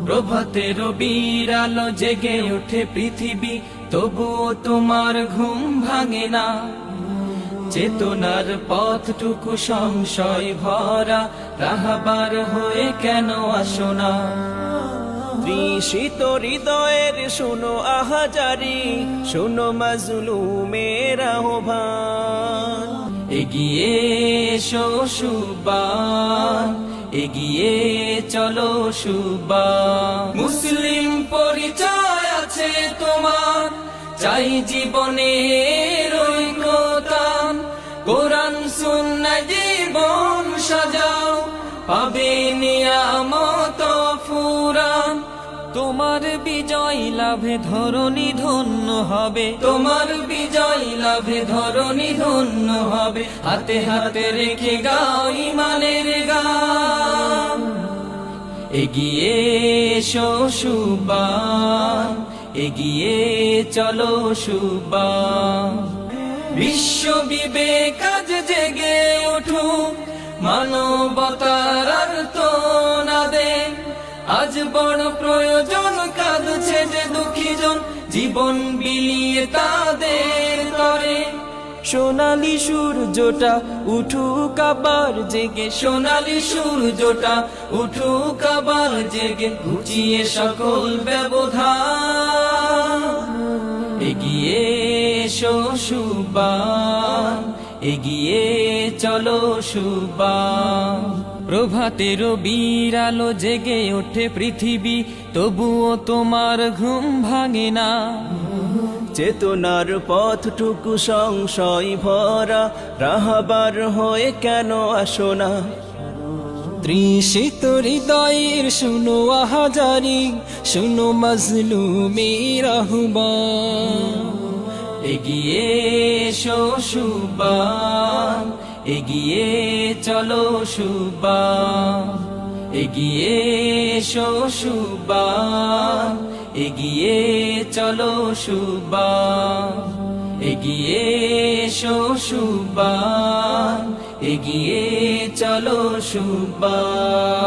প্রভাতের বিরালো জেগে ওঠে পৃথিবী, তবুও তোমার ঘুম ভাঙে না। চেতনার পথটুকু সংশয় ভরা, রাহবার হয়ে কেন আসো না? তৃষিত হৃদয়ের শোনো আহাজারি, শোনো মাজলুমের আহ্বান। এগিয়ে এসো সুবান, এগিয়ে চলো সুবান। মুসলিম পরিচয় আছে তোমার, চাই জীবনের ঐকতান। কোরআন সুন্নাহ জীবন সাজাও, পাবে নিয়ামত ফুরান। তোমার বিজয় লাভে ধরণী ধন্য হবে, তোমার বিজয় লাভে ধরণী ধন্য হবে। হাতে হাতে রেখে গাও ইমানের গান। এগিয়ে এসো সুবান, এগিয়ে চলো সুবান। বিশ্ব বিবেক আজ জেগে উঠুক, মানবতার আর্তনাদে। আজ বড় প্রয়োজন, কাঁদছে যে দুঃখীজন, জীবন বিলিয়ে তাদের তরে। সোনালি সূর্যটা উঠুক আবার জেগে, সোনালি সূর্যটা উঠুক আবার জেগে, ঘুচিয়ে সকল ব্যবধান। এগিয়ে এসো সুবান, এগিয়ে চলো সুবান। প্রভাতের বিরালো জেগে ওঠে পৃথিবী, তবুও তোমার ঘুম ভাঙে না। চেতনার পথটুকু সংশয় ভরা, রাহবার হয়ে কেন আসো না? তৃষিত হৃদয়ের শুনো আহাজারি, শুনো মাজলুমের আহ্বান। এগিয়ে এসো সুবান, এগিয়ে চলো সুবান। এগিয়ে এসো সুবান, এগিয়ে চলো সুবান। এগিয়ে এসো সুবান, এগিয়ে চলো সুবান।